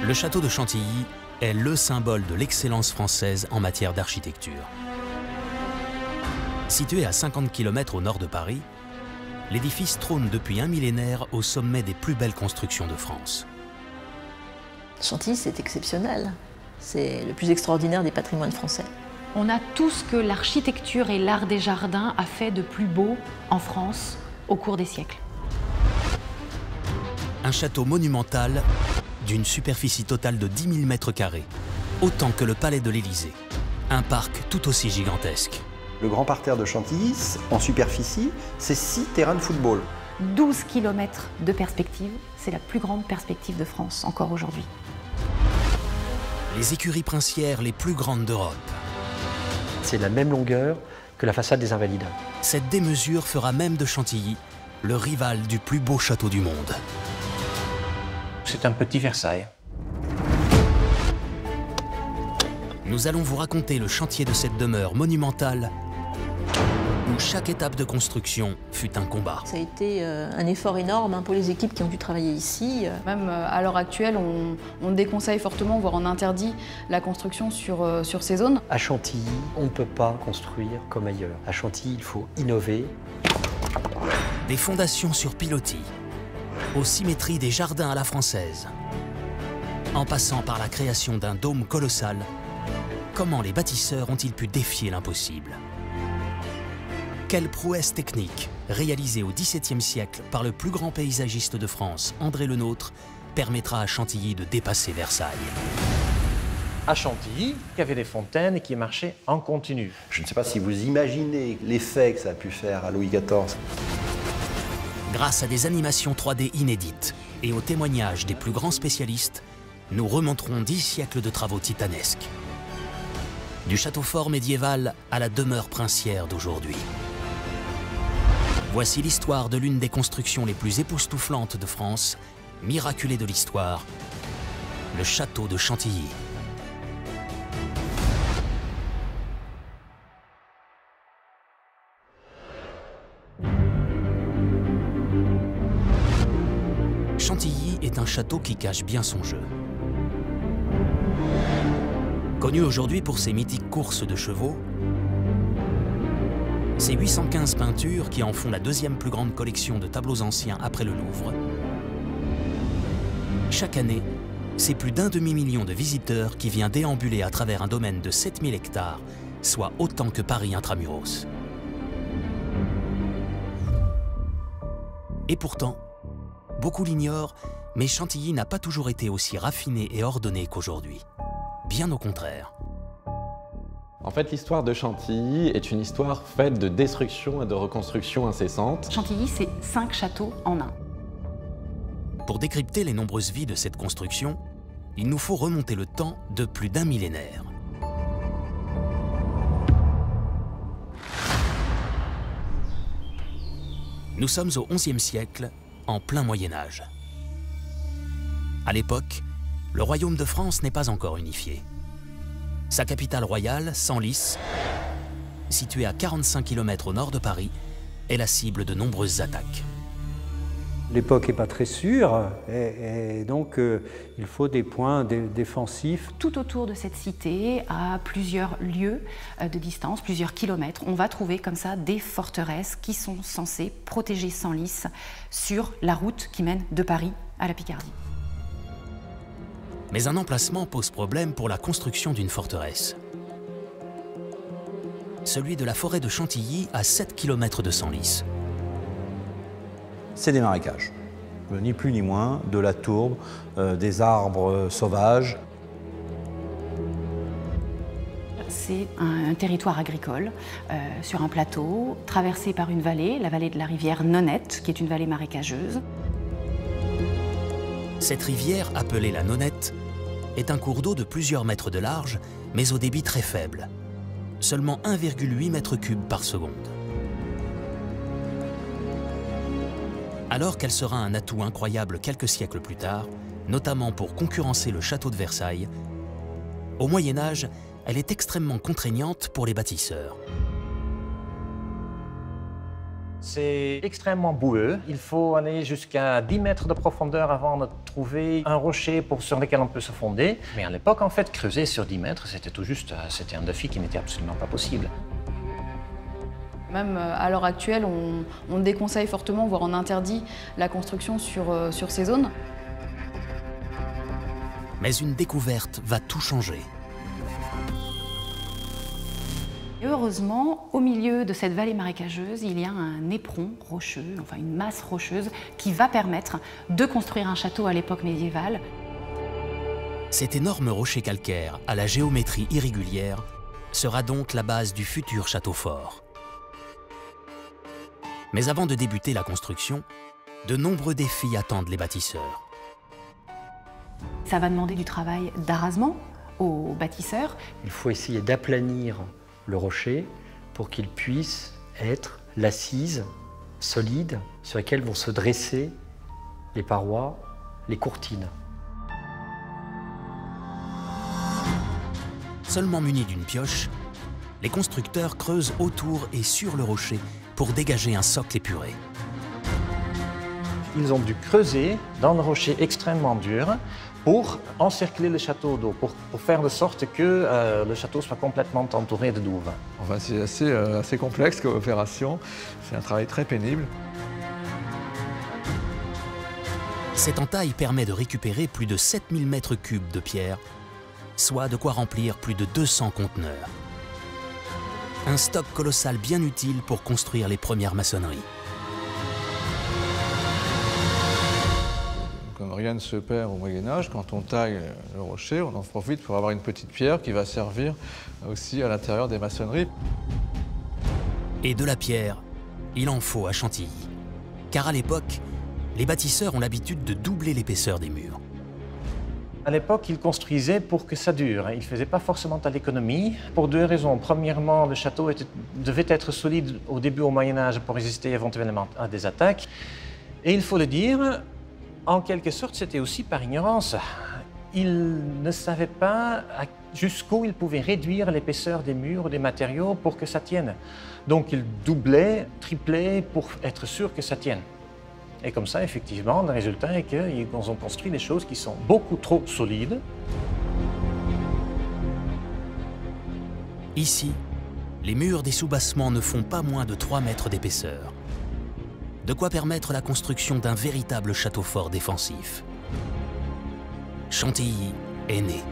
Le château de Chantilly est le symbole de l'excellence française en matière d'architecture. Situé à 50 km au nord de Paris, l'édifice trône depuis un millénaire au sommet des plus belles constructions de France. Chantilly, c'est exceptionnel. C'est le plus extraordinaire des patrimoines français. On a tout ce que l'architecture et l'art des jardins a fait de plus beau en France au cours des siècles. Un château monumental d'une superficie totale de 10 000 m², autant que le palais de l'Élysée. Un parc tout aussi gigantesque. Le grand parterre de Chantilly, en superficie, c'est 6 terrains de football. 12 km de perspective, c'est la plus grande perspective de France encore aujourd'hui. Les écuries princières les plus grandes d'Europe. C'est la même longueur que la façade des Invalides. Cette démesure fera même de Chantilly le rival du plus beau château du monde. C'est un petit Versailles. Nous allons vous raconter le chantier de cette demeure monumentale où chaque étape de construction fut un combat. Ça a été un effort énorme pour les équipes qui ont dû travailler ici. Même à l'heure actuelle, on déconseille fortement, voire on interdit la construction sur ces zones. À Chantilly, on ne peut pas construire comme ailleurs. À Chantilly, il faut innover. Des fondations sur pilotis, aux symétries des jardins à la française, en passant par la création d'un dôme colossal, comment les bâtisseurs ont-ils pu défier l'impossible? Quelle prouesse technique, réalisée au XVIIe siècle par le plus grand paysagiste de France, André Le Nôtre, permettra à Chantilly de dépasser Versailles? À Chantilly, il y avait des fontaines qui marchaient en continu. Je ne sais pas si vous imaginez l'effet que ça a pu faire à Louis XIV. Grâce à des animations 3D inédites et aux témoignages des plus grands spécialistes, nous remonterons 10 siècles de travaux titanesques. Du château fort médiéval à la demeure princière d'aujourd'hui. Voici l'histoire de l'une des constructions les plus époustouflantes de France, miraculée de l'histoire, le château de Chantilly. Chantilly est un château qui cache bien son jeu. Connu aujourd'hui pour ses mythiques courses de chevaux, ses 815 peintures qui en font la deuxième plus grande collection de tableaux anciens après le Louvre. Chaque année, c'est plus d'1 demi-million de visiteurs qui vient déambuler à travers un domaine de 7000 hectares, soit autant que Paris intramuros. Et pourtant, beaucoup l'ignorent, mais Chantilly n'a pas toujours été aussi raffiné et ordonné qu'aujourd'hui. Bien au contraire. En fait, l'histoire de Chantilly est une histoire faite de destruction et de reconstruction incessantes. Chantilly, c'est 5 châteaux en un. Pour décrypter les nombreuses vies de cette construction, il nous faut remonter le temps de plus d'1 millénaire. Nous sommes au XIe siècle, en plein Moyen-Âge. À l'époque, le royaume de France n'est pas encore unifié. Sa capitale royale, Senlis, située à 45 km au nord de Paris, est la cible de nombreuses attaques. L'époque n'est pas très sûre et donc il faut des points défensifs. Tout autour de cette cité, à plusieurs lieues de distance, plusieurs kilomètres, on va trouver comme ça des forteresses qui sont censées protéger Senlis sur la route qui mène de Paris à la Picardie. Mais un emplacement pose problème pour la construction d'une forteresse. Celui de la forêt de Chantilly à 7 km de Senlis. C'est des marécages, ni plus ni moins, de la tourbe, des arbres sauvages. C'est un territoire agricole sur un plateau, traversé par une vallée, la vallée de la rivière Nonette, qui est une vallée marécageuse. Cette rivière, appelée la Nonette, est un cours d'eau de plusieurs mètres de large, mais au débit très faible. Seulement 1,8 m³ par seconde. Alors qu'elle sera un atout incroyable quelques siècles plus tard, notamment pour concurrencer le château de Versailles, au Moyen-Âge, elle est extrêmement contraignante pour les bâtisseurs. C'est extrêmement boueux. Il faut aller jusqu'à 10 mètres de profondeur avant de trouver un rocher sur lequel on peut se fonder. Mais à l'époque, en fait, creuser sur 10 mètres, c'était tout juste, c'était un défi qui n'était absolument pas possible. Même à l'heure actuelle, on déconseille fortement, voire on interdit la construction sur ces zones. Mais une découverte va tout changer. Et heureusement, au milieu de cette vallée marécageuse, il y a un éperon rocheux, enfin une masse rocheuse, qui va permettre de construire un château à l'époque médiévale. Cet énorme rocher calcaire, à la géométrie irrégulière, sera donc la base du futur château fort. Mais avant de débuter la construction, de nombreux défis attendent les bâtisseurs. Ça va demander du travail d'arasement aux bâtisseurs. Il faut essayer d'aplanir le rocher pour qu'il puisse être l'assise solide sur laquelle vont se dresser les parois, les courtines. Seulement munis d'une pioche, les constructeurs creusent autour et sur le rocher pour dégager un socle épuré. Ils ont dû creuser dans le rocher extrêmement dur pour encercler le château d'eau, pour faire de sorte que le château soit complètement entouré de douves. Enfin, c'est assez complexe comme opération, c'est un travail très pénible. Cette entaille permet de récupérer plus de 7000 mètres cubes de pierre, soit de quoi remplir plus de 200 conteneurs. Un stock colossal bien utile pour construire les premières maçonneries. Comme rien ne se perd au Moyen-Âge, quand on taille le rocher, on en profite pour avoir une petite pierre qui va servir aussi à l'intérieur des maçonneries. Et de la pierre, il en faut à Chantilly. Car à l'époque, les bâtisseurs ont l'habitude de doubler l'épaisseur des murs. À l'époque, ils construisaient pour que ça dure. Ils ne faisaient pas forcément à l'économie, pour deux raisons. Premièrement, le château devait être solide au début au Moyen-Âge pour résister éventuellement à des attaques. Et il faut le dire, en quelque sorte, c'était aussi par ignorance. Ils ne savaient pas jusqu'où ils pouvaient réduire l'épaisseur des murs ou des matériaux pour que ça tienne. Donc ils doublaient, triplaient pour être sûrs que ça tienne. Et comme ça, effectivement, le résultat est qu'ils ont construit des choses qui sont beaucoup trop solides. Ici, les murs des soubassements ne font pas moins de 3 mètres d'épaisseur. De quoi permettre la construction d'un véritable château fort défensif. Chantilly est né.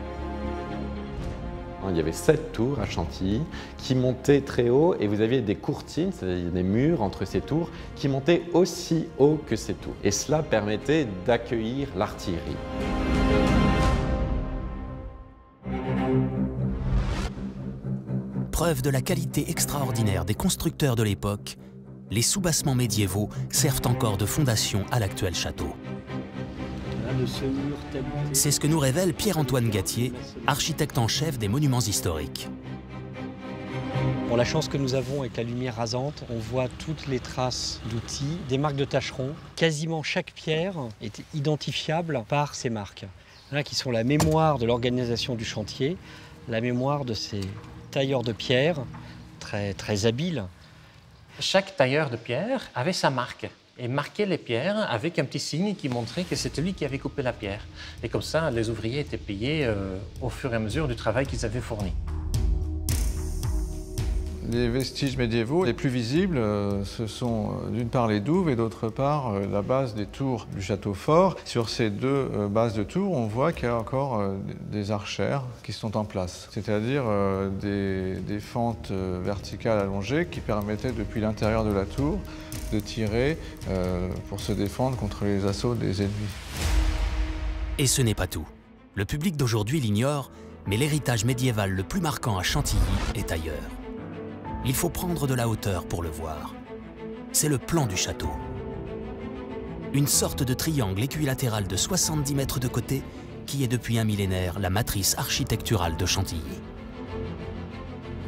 Il y avait 7 tours à Chantilly qui montaient très haut et vous aviez des courtines, c'est-à-dire des murs entre ces tours, qui montaient aussi haut que ces tours. Et cela permettait d'accueillir l'artillerie. Preuve de la qualité extraordinaire des constructeurs de l'époque, les soubassements médiévaux servent encore de fondation à l'actuel château. C'est ce que nous révèle Pierre-Antoine Gattier, architecte en chef des monuments historiques. Bon, la chance que nous avons avec la lumière rasante, on voit toutes les traces d'outils, des marques de tâcherons. Quasiment chaque pierre est identifiable par ces marques, là, qui sont la mémoire de l'organisation du chantier, la mémoire de ces tailleurs de pierre très habiles. Chaque tailleur de pierre avait sa marque et marquait les pierres avec un petit signe qui montrait que c'était lui qui avait coupé la pierre. Et comme ça, les ouvriers étaient payés au fur et à mesure du travail qu'ils avaient fourni. Les vestiges médiévaux les plus visibles, ce sont d'une part les douves et d'autre part la base des tours du château fort. Sur ces deux bases de tours, on voit qu'il y a encore des archères qui sont en place, c'est-à-dire des fentes verticales allongées qui permettaient depuis l'intérieur de la tour de tirer pour se défendre contre les assauts des ennemis. Et ce n'est pas tout. Le public d'aujourd'hui l'ignore, mais l'héritage médiéval le plus marquant à Chantilly est ailleurs. Il faut prendre de la hauteur pour le voir. C'est le plan du château. Une sorte de triangle équilatéral de 70 mètres de côté qui est depuis un millénaire la matrice architecturale de Chantilly.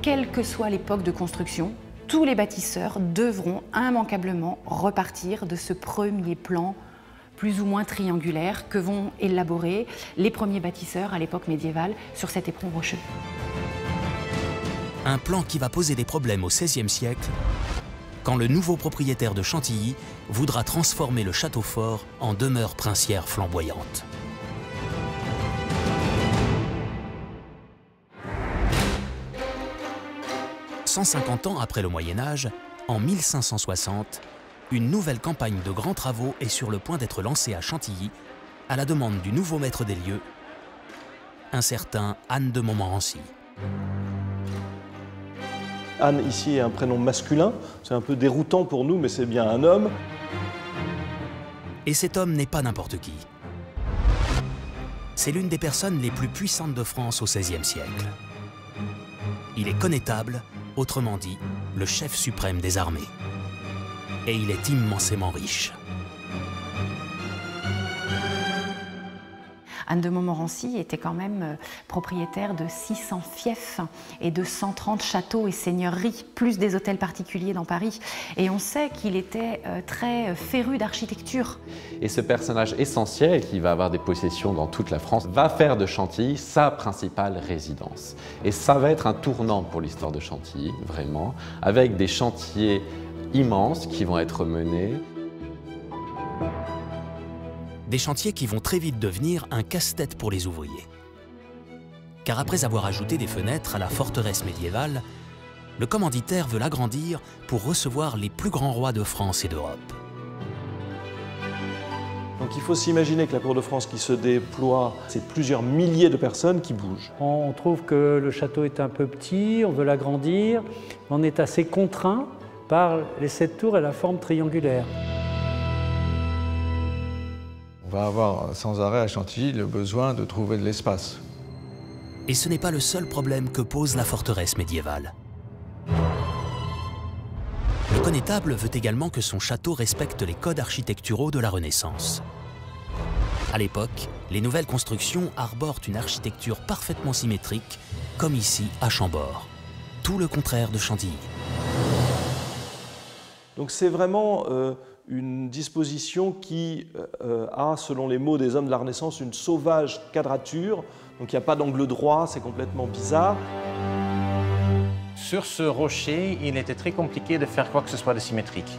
Quelle que soit l'époque de construction, tous les bâtisseurs devront immanquablement repartir de ce premier plan plus ou moins triangulaire que vont élaborer les premiers bâtisseurs à l'époque médiévale sur cet éperon rocheux. Un plan qui va poser des problèmes au XVIe siècle, quand le nouveau propriétaire de Chantilly voudra transformer le château fort en demeure princière flamboyante. « 150 ans après le Moyen-Âge, en 1560, une nouvelle campagne de grands travaux est sur le point d'être lancée à Chantilly, à la demande du nouveau maître des lieux, un certain Anne de Montmorency. Anne, ici, est un prénom masculin. C'est un peu déroutant pour nous, mais c'est bien un homme. Et cet homme n'est pas n'importe qui. C'est l'une des personnes les plus puissantes de France au XVIe siècle. Il est connétable, autrement dit, le chef suprême des armées. Et il est immensément riche. Anne de Montmorency était quand même propriétaire de 600 fiefs et de 130 châteaux et seigneuries, plus des hôtels particuliers dans Paris. Et on sait qu'il était très féru d'architecture. Et ce personnage essentiel, qui va avoir des possessions dans toute la France, va faire de Chantilly sa principale résidence. Et ça va être un tournant pour l'histoire de Chantilly, vraiment, avec des chantiers immenses qui vont être menés. Des chantiers qui vont très vite devenir un casse-tête pour les ouvriers. Car après avoir ajouté des fenêtres à la forteresse médiévale, le commanditaire veut l'agrandir pour recevoir les plus grands rois de France et d'Europe. Donc il faut s'imaginer que la cour de France qui se déploie, c'est plusieurs milliers de personnes qui bougent. On trouve que le château est un peu petit, on veut l'agrandir, on est assez contraint par les 7 tours et la forme triangulaire. On va avoir sans arrêt à Chantilly le besoin de trouver de l'espace. Et ce n'est pas le seul problème que pose la forteresse médiévale. Le connétable veut également que son château respecte les codes architecturaux de la Renaissance. À l'époque, les nouvelles constructions arborent une architecture parfaitement symétrique, comme ici à Chambord. Tout le contraire de Chantilly. Donc c'est vraiment une disposition qui a, selon les mots des hommes de la Renaissance, une sauvage quadrature. Donc il n'y a pas d'angle droit, c'est complètement bizarre. Sur ce rocher, il était très compliqué de faire quoi que ce soit de symétrique.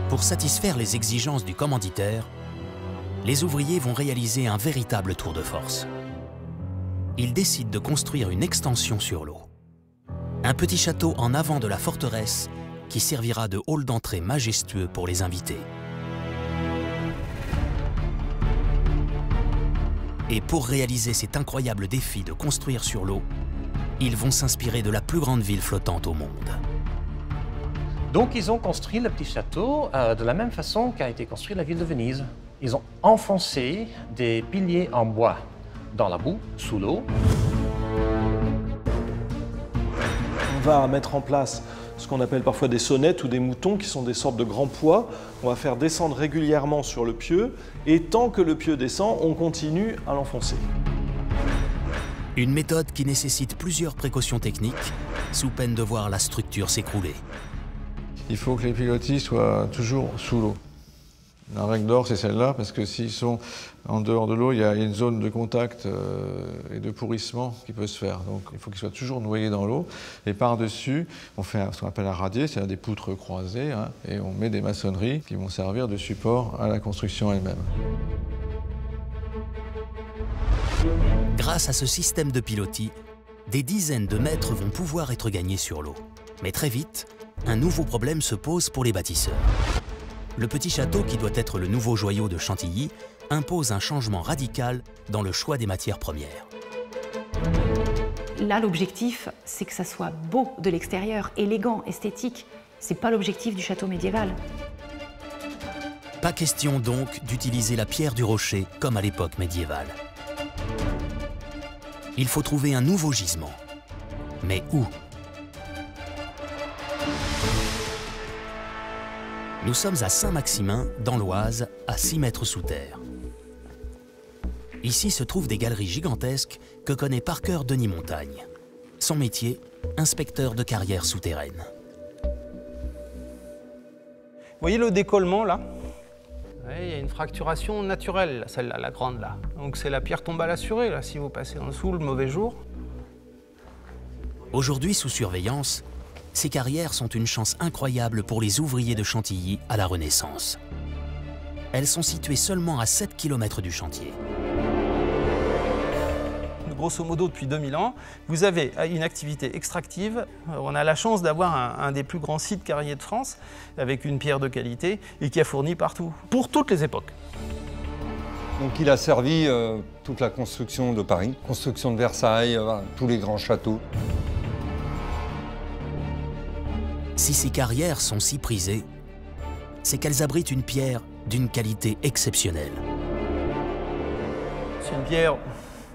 Pour satisfaire les exigences du commanditaire, les ouvriers vont réaliser un véritable tour de force. Ils décident de construire une extension sur l'eau. Un petit château en avant de la forteresse qui servira de hall d'entrée majestueux pour les invités. Et pour réaliser cet incroyable défi de construire sur l'eau, ils vont s'inspirer de la plus grande ville flottante au monde. Donc ils ont construit le petit château de la même façon qu'a été construite la ville de Venise. Ils ont enfoncé des piliers en bois dans la boue, sous l'eau. On va mettre en place ce qu'on appelle parfois des sonnettes ou des moutons, qui sont des sortes de grands poids. On va faire descendre régulièrement sur le pieu, et tant que le pieu descend, on continue à l'enfoncer. Une méthode qui nécessite plusieurs précautions techniques, sous peine de voir la structure s'écrouler. Il faut que les pilotis soient toujours sous l'eau. La règle d'or, c'est celle-là, parce que s'ils sont en dehors de l'eau, il y a une zone de contact et de pourrissement qui peut se faire. Donc il faut qu'ils soient toujours noyés dans l'eau. Et par-dessus, on fait ce qu'on appelle un radier, c'est-à-dire des poutres croisées, hein, et on met des maçonneries qui vont servir de support à la construction elle-même. Grâce à ce système de pilotis, des dizaines de mètres vont pouvoir être gagnés sur l'eau. Mais très vite, un nouveau problème se pose pour les bâtisseurs. Le petit château, qui doit être le nouveau joyau de Chantilly, impose un changement radical dans le choix des matières premières. Là, l'objectif, c'est que ça soit beau de l'extérieur, élégant, esthétique. C'est pas l'objectif du château médiéval. Pas question donc d'utiliser la pierre du rocher comme à l'époque médiévale. Il faut trouver un nouveau gisement. Mais où ? Nous sommes à Saint-Maximin, dans l'Oise, à 6 mètres sous terre. Ici se trouvent des galeries gigantesques que connaît par cœur Denis Montagne. Son métier, inspecteur de carrières souterraines. Vous voyez le décollement là? Il y a une fracturation naturelle, celle-là, la grande là. Donc c'est la pierre tombale assurée là, si vous passez en dessous le mauvais jour. Aujourd'hui sous surveillance, Ces carrières sont une chance incroyable pour les ouvriers de Chantilly à la Renaissance. Elles sont situées seulement à 7 km du chantier. Grosso modo, depuis 2000 ans, vous avez une activité extractive. On a la chance d'avoir un des plus grands sites carriers de France, avec une pierre de qualité et qui a fourni partout, pour toutes les époques. Donc il a servi toute la construction de Paris, construction de Versailles, tous les grands châteaux. Si ces carrières sont si prisées, c'est qu'elles abritent une pierre d'une qualité exceptionnelle. C'est une pierre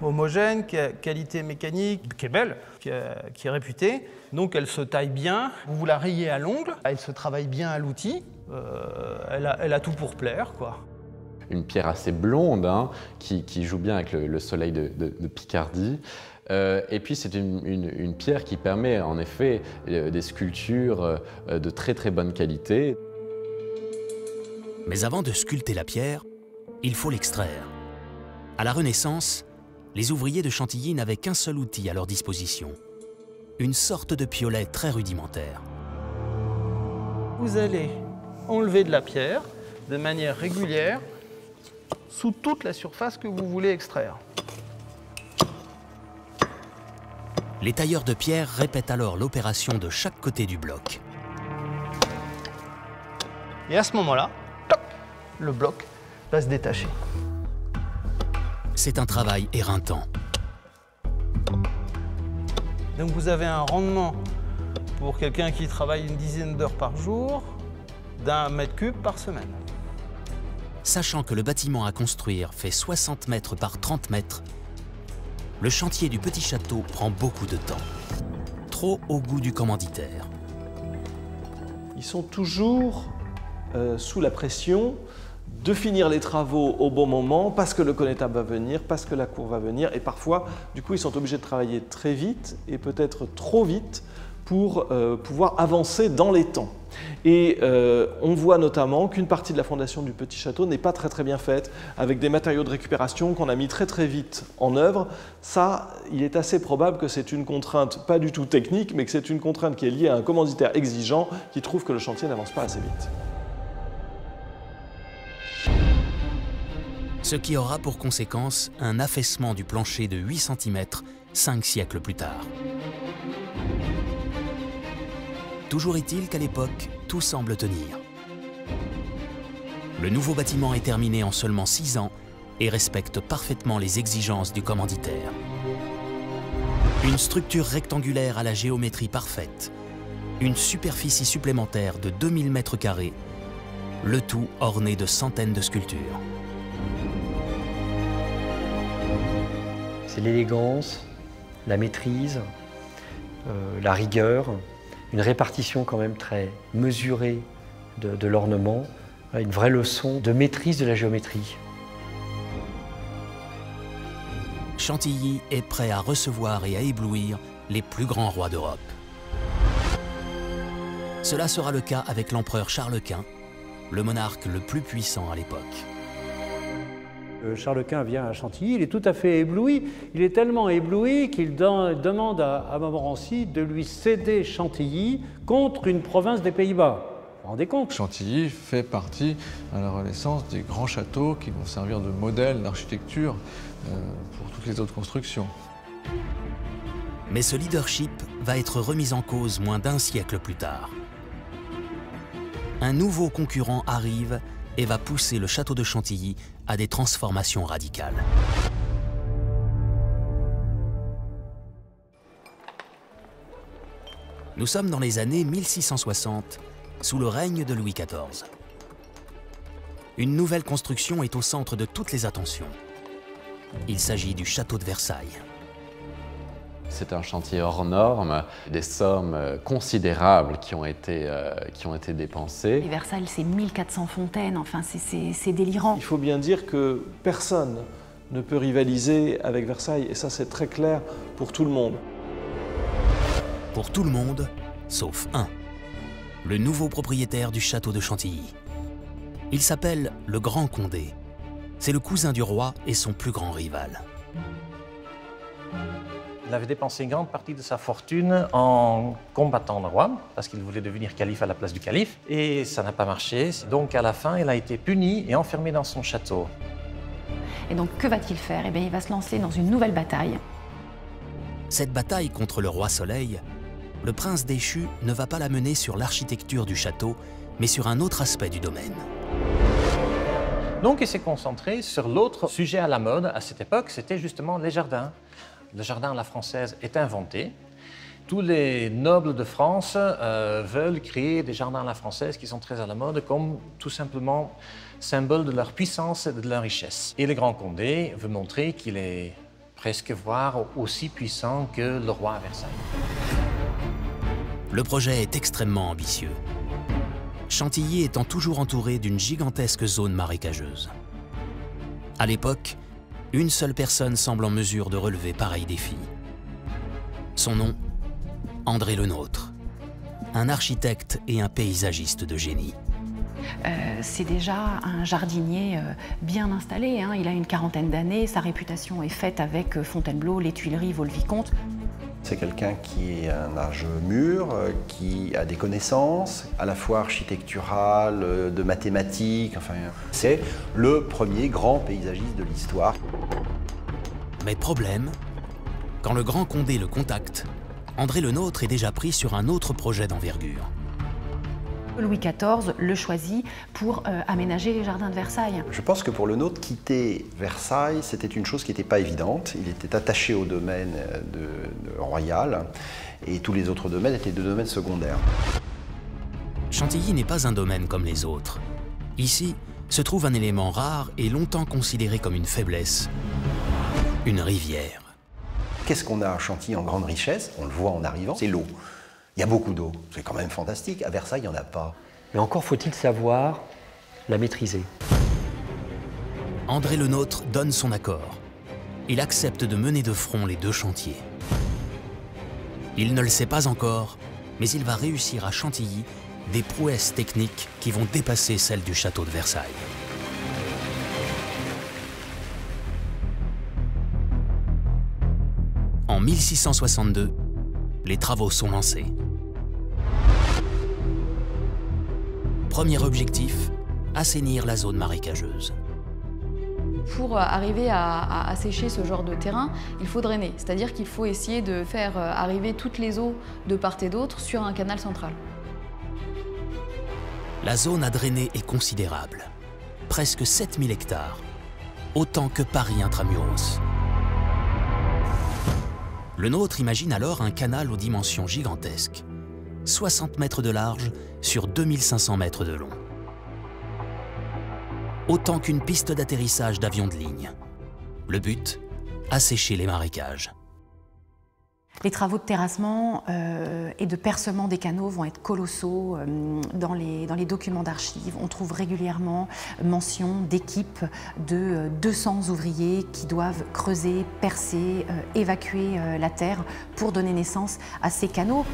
homogène, qui a qualité mécanique, qui est belle, qui est réputée. Donc elle se taille bien, vous la rayez à l'ongle, elle se travaille bien à l'outil, elle a tout pour plaire, quoi. Une pierre assez blonde, hein, qui joue bien avec le soleil de Picardie. Et puis c'est une pierre qui permet en effet des sculptures de très très bonne qualité. Mais avant de sculpter la pierre, il faut l'extraire. À la Renaissance, les ouvriers de Chantilly n'avaient qu'un seul outil à leur disposition, une sorte de piolet très rudimentaire. Vous allez enlever de la pierre de manière régulière sous toute la surface que vous voulez extraire. Les tailleurs de pierre répètent alors l'opération de chaque côté du bloc. Et à ce moment-là, le bloc va se détacher. C'est un travail éreintant. Donc vous avez un rendement pour quelqu'un qui travaille une dizaine d'heures par jour d'1 mètre cube par semaine. Sachant que le bâtiment à construire fait 60 mètres par 30 mètres, le chantier du petit château prend beaucoup de temps. Trop au goût du commanditaire. Ils sont toujours sous la pression de finir les travaux au bon moment, parce que le connétable va venir, parce que la cour va venir, et parfois, du coup, ils sont obligés de travailler très vite, et peut-être trop vite, pour pouvoir avancer dans les temps. Et on voit notamment qu'une partie de la fondation du petit château n'est pas très bien faite, avec des matériaux de récupération qu'on a mis très vite en œuvre. Ça, il est assez probable que c'est une contrainte, pas du tout technique, mais que c'est une contrainte qui est liée à un commanditaire exigeant qui trouve que le chantier n'avance pas assez vite. Ce qui aura pour conséquence un affaissement du plancher de 8 cm 5 siècles plus tard. Toujours est-il qu'à l'époque, tout semble tenir. Le nouveau bâtiment est terminé en seulement 6 ans et respecte parfaitement les exigences du commanditaire. Une structure rectangulaire à la géométrie parfaite, une superficie supplémentaire de 2000 m², le tout orné de centaines de sculptures. C'est l'élégance, la maîtrise, la rigueur, une répartition quand même très mesurée de l'ornement, une vraie leçon de maîtrise de la géométrie. Chantilly est prêt à recevoir et à éblouir les plus grands rois d'Europe. Cela sera le cas avec l'empereur Charles Quint, le monarque le plus puissant à l'époque. Charles Quint vient à Chantilly, il est tout à fait ébloui. Il est tellement ébloui qu'il demande à Montmorency de lui céder Chantilly contre une province des Pays-Bas. Vous vous rendez compte? Chantilly fait partie, à la Renaissance, des grands châteaux qui vont servir de modèle d'architecture pour toutes les autres constructions. Mais ce leadership va être remis en cause moins d'un siècle plus tard. Un nouveau concurrent arrive et va pousser le château de Chantilly à des transformations radicales. Nous sommes dans les années 1660, sous le règne de Louis XIV. Une nouvelle construction est au centre de toutes les attentions. Il s'agit du château de Versailles. C'est un chantier hors norme, des sommes considérables qui ont été dépensées. Et Versailles, c'est 1400 fontaines, enfin c'est délirant. Il faut bien dire que personne ne peut rivaliser avec Versailles, et ça c'est très clair pour tout le monde. Pour tout le monde, sauf un, le nouveau propriétaire du château de Chantilly. Il s'appelle le Grand Condé. C'est le cousin du roi et son plus grand rival. Il avait dépensé une grande partie de sa fortune en combattant le roi, parce qu'il voulait devenir calife à la place du calife. Et ça n'a pas marché. Donc à la fin, il a été puni et enfermé dans son château. Et donc que va-t-il faire? Eh bien, il va se lancer dans une nouvelle bataille. Cette bataille contre le roi Soleil, le prince déchu ne va pas la mener sur l'architecture du château, mais sur un autre aspect du domaine. Donc il s'est concentré sur l'autre sujet à la mode à cette époque, c'était justement les jardins. Le jardin à la française est inventé. Tous les nobles de France veulent créer des jardins à la française qui sont très à la mode, comme tout simplement symbole de leur puissance et de leur richesse. Et le Grand Condé veut montrer qu'il est presque voire aussi puissant que le roi à Versailles. Le projet est extrêmement ambitieux. Chantilly étant toujours entouré d'une gigantesque zone marécageuse. À l'époque, une seule personne semble en mesure de relever pareil défi. Son nom, André Le Nôtre, un architecte et un paysagiste de génie. C'est déjà un jardinier bien installé, hein. Il a une quarantaine d'années, sa réputation est faite avec Fontainebleau, les Tuileries, Vaux-le-Vicomte. C'est quelqu'un qui a un âge mûr, qui a des connaissances, à la fois architecturales, de mathématiques, enfin, c'est le premier grand paysagiste de l'histoire. Mais problème, quand le Grand Condé le contacte, André Le Nôtre est déjà pris sur un autre projet d'envergure. Louis XIV le choisit pour aménager les jardins de Versailles. Je pense que pour Le Nôtre, quitter Versailles, c'était une chose qui n'était pas évidente. Il était attaché au domaine royal et tous les autres domaines étaient des domaines secondaires. Chantilly n'est pas un domaine comme les autres. Ici se trouve un élément rare et longtemps considéré comme une faiblesse, une rivière. Qu'est-ce qu'on a à Chantilly en grande richesse? On le voit en arrivant, c'est l'eau. Il y a beaucoup d'eau, c'est quand même fantastique. À Versailles, il n'y en a pas. Mais encore faut-il savoir la maîtriser. André Le Nôtre donne son accord. Il accepte de mener de front les deux chantiers. Il ne le sait pas encore, mais il va réussir à Chantilly des prouesses techniques qui vont dépasser celles du château de Versailles. En 1662, les travaux sont lancés. Premier objectif, assainir la zone marécageuse. Pour arriver à assécher ce genre de terrain, il faut drainer. C'est-à-dire qu'il faut essayer de faire arriver toutes les eaux de part et d'autre sur un canal central. La zone à drainer est considérable. Presque 7000 hectares. Autant que Paris intramuros. Le Nôtre imagine alors un canal aux dimensions gigantesques. 60 mètres de large sur 2500 mètres de long. Autant qu'une piste d'atterrissage d'avions de ligne. Le but, assécher les marécages. Les travaux de terrassement et de percement des canaux vont être colossaux. Dans les documents d'archives, on trouve régulièrement mention d'équipes de 200 ouvriers qui doivent creuser, percer, évacuer la terre pour donner naissance à ces canaux.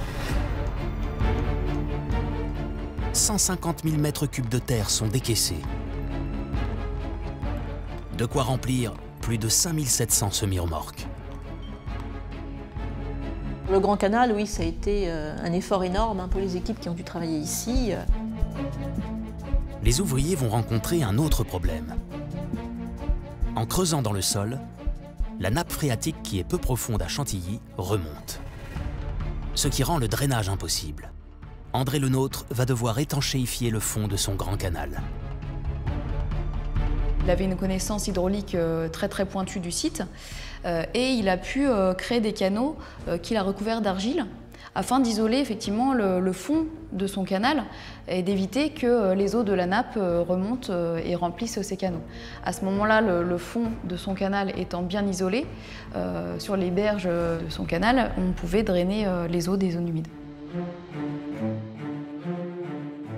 150 000 mètres cubes de terre sont décaissés. De quoi remplir plus de 5700 semi-remorques. Le Grand Canal, oui, ça a été un effort énorme pour les équipes qui ont dû travailler ici. Les ouvriers vont rencontrer un autre problème. En creusant dans le sol, la nappe phréatique qui est peu profonde à Chantilly remonte. Ce qui rend le drainage impossible. André Le Nôtre va devoir étanchéifier le fond de son grand canal. Il avait une connaissance hydraulique très pointue du site et il a pu créer des canaux qu'il a recouverts d'argile afin d'isoler effectivement le fond de son canal et d'éviter que les eaux de la nappe remontent et remplissent ces canaux. À ce moment-là, le fond de son canal étant bien isolé, sur les berges de son canal, on pouvait drainer les eaux des zones humides.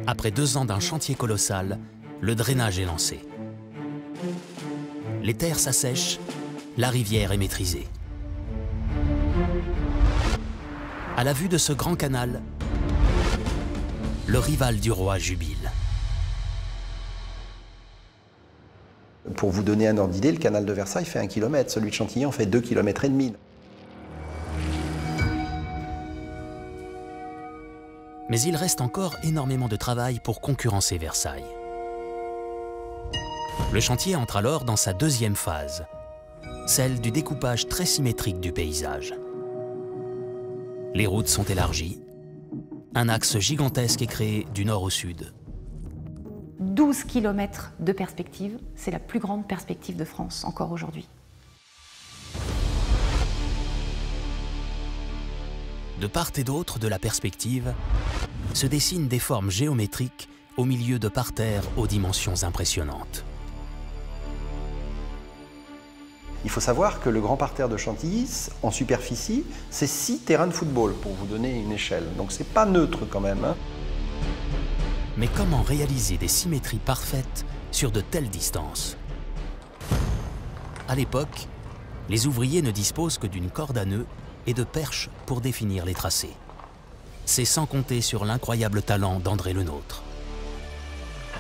Après 2 ans d'un chantier colossal, le drainage est lancé. Les terres s'assèchent, la rivière est maîtrisée. À la vue de ce grand canal, le rival du roi jubile. Pour vous donner un ordre d'idée, le canal de Versailles fait 1 km, celui de Chantilly en fait 2,5 km. Mais il reste encore énormément de travail pour concurrencer Versailles. Le chantier entre alors dans sa deuxième phase, celle du découpage très symétrique du paysage. Les routes sont élargies. Un axe gigantesque est créé du nord au sud. 12 km de perspective, c'est la plus grande perspective de France encore aujourd'hui. De part et d'autre de la perspective, se dessinent des formes géométriques au milieu de parterres aux dimensions impressionnantes. Il faut savoir que le grand parterre de Chantilly, en superficie, c'est 6 terrains de football, pour vous donner une échelle. Donc c'est pas neutre quand même. Hein. Mais comment réaliser des symétries parfaites sur de telles distances? À l'époque, les ouvriers ne disposent que d'une corde à nœuds et de perches pour définir les tracés. C'est sans compter sur l'incroyable talent d'André Le Nôtre.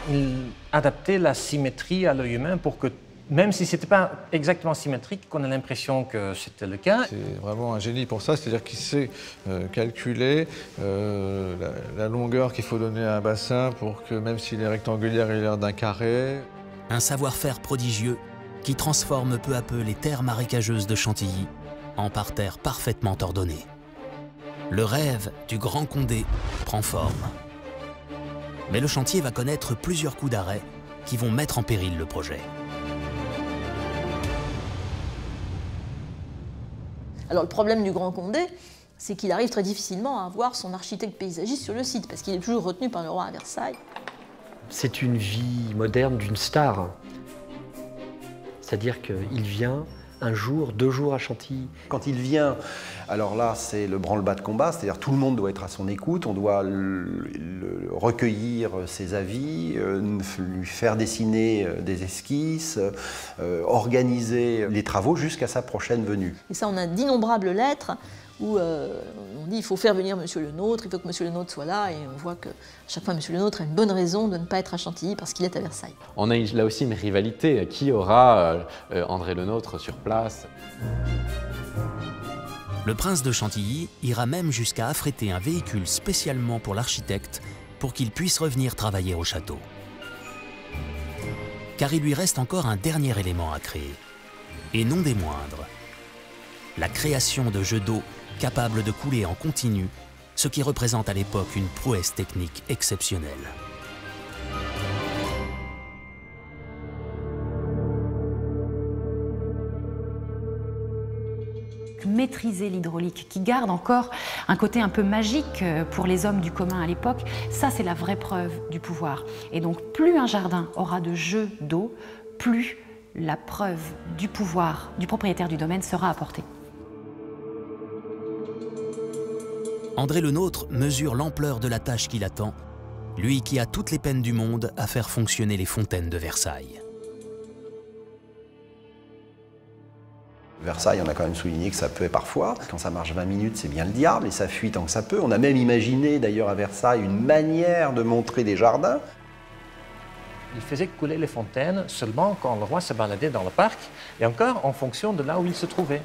Il adaptait la symétrie à l'œil humain pour que, même si ce n'était pas exactement symétrique, qu'on a l'impression que c'était le cas. C'est vraiment un génie pour ça, c'est-à-dire qu'il sait calculer la longueur qu'il faut donner à un bassin pour que, même s'il est rectangulaire, il ait l'air d'un carré. Un savoir-faire prodigieux qui transforme peu à peu les terres marécageuses de Chantilly en parterres parfaitement ordonnés. Le rêve du Grand Condé prend forme. Mais le chantier va connaître plusieurs coups d'arrêt qui vont mettre en péril le projet. Alors le problème du Grand Condé, c'est qu'il arrive très difficilement à avoir son architecte paysagiste sur le site, parce qu'il est toujours retenu par le roi à Versailles. C'est une vie moderne d'une star. C'est-à-dire qu'il vient un jour, 2 jours à Chantilly. Quand il vient, alors là, c'est le branle-bas de combat, c'est-à-dire tout le monde doit être à son écoute, on doit recueillir ses avis, lui faire dessiner des esquisses, organiser les travaux jusqu'à sa prochaine venue. Et ça, on a d'innombrables lettres où on dit il faut faire venir Monsieur Le Nôtre, il faut que Monsieur Le Nôtre soit là, et on voit que à chaque fois Monsieur Le Nôtre a une bonne raison de ne pas être à Chantilly parce qu'il est à Versailles. On a là aussi une rivalité. Qui aura André Le Nôtre sur place? Le prince de Chantilly ira même jusqu'à affréter un véhicule spécialement pour l'architecte pour qu'il puisse revenir travailler au château. Car il lui reste encore un dernier élément à créer, et non des moindres. La création de jets d'eau capables de couler en continu, ce qui représente à l'époque une prouesse technique exceptionnelle. Maîtriser l'hydraulique, qui garde encore un côté un peu magique pour les hommes du commun à l'époque, ça c'est la vraie preuve du pouvoir. Et donc plus un jardin aura de jets d'eau, plus la preuve du pouvoir du propriétaire du domaine sera apportée. André Le Nôtre mesure l'ampleur de la tâche qui l'attend, lui qui a toutes les peines du monde à faire fonctionner les fontaines de Versailles. Versailles, on a quand même souligné que ça peut parfois. Quand ça marche 20 minutes, c'est bien le diable, et ça fuit tant que ça peut. On a même imaginé d'ailleurs à Versailles une manière de montrer des jardins. Il faisait couler les fontaines seulement quand le roi se baladait dans le parc, et encore en fonction de là où il se trouvait.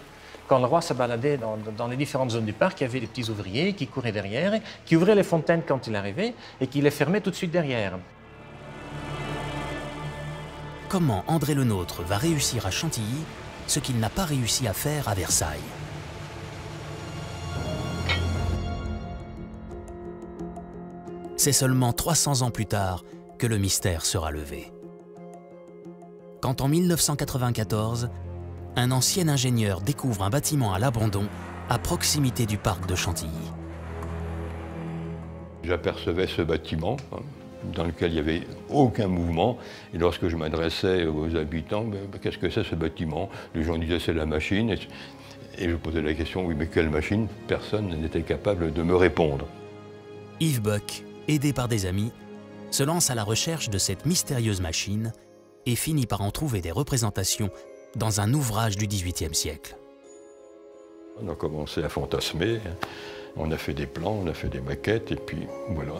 Quand le roi se baladait dans les différentes zones du parc, il y avait des petits ouvriers qui couraient derrière, qui ouvraient les fontaines quand il arrivait et qui les fermaient tout de suite derrière. Comment André Le Nôtre va réussir à Chantilly ce qu'il n'a pas réussi à faire à Versailles? C'est seulement 300 ans plus tard que le mystère sera levé. Quand en 1994, un ancien ingénieur découvre un bâtiment à l'abandon à proximité du parc de Chantilly. J'apercevais ce bâtiment dans lequel il n'y avait aucun mouvement. Et lorsque je m'adressais aux habitants, qu'est-ce que c'est ce bâtiment? Les gens disaient c'est la machine. Et je posais la question, oui, mais quelle machine? Personne n'était capable de me répondre. Yves Boeck, aidé par des amis, se lance à la recherche de cette mystérieuse machine et finit par en trouver des représentations dans un ouvrage du XVIIIe siècle. On a commencé à fantasmer, on a fait des plans, on a fait des maquettes, et puis voilà.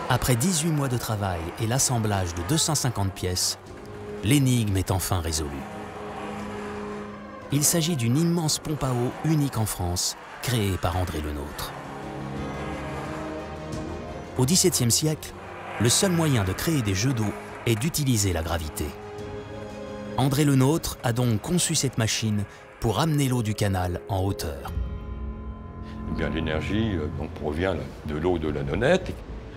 Après 18 mois de travail et l'assemblage de 250 pièces, l'énigme est enfin résolue. Il s'agit d'une immense pompe à eau unique en France, créée par André Le Nôtre. Au XVIIe siècle, le seul moyen de créer des jets d'eau est d'utiliser la gravité. André Le Nôtre a donc conçu cette machine pour amener l'eau du canal en hauteur. Eh bien, l'énergie provient de l'eau de la nonnette.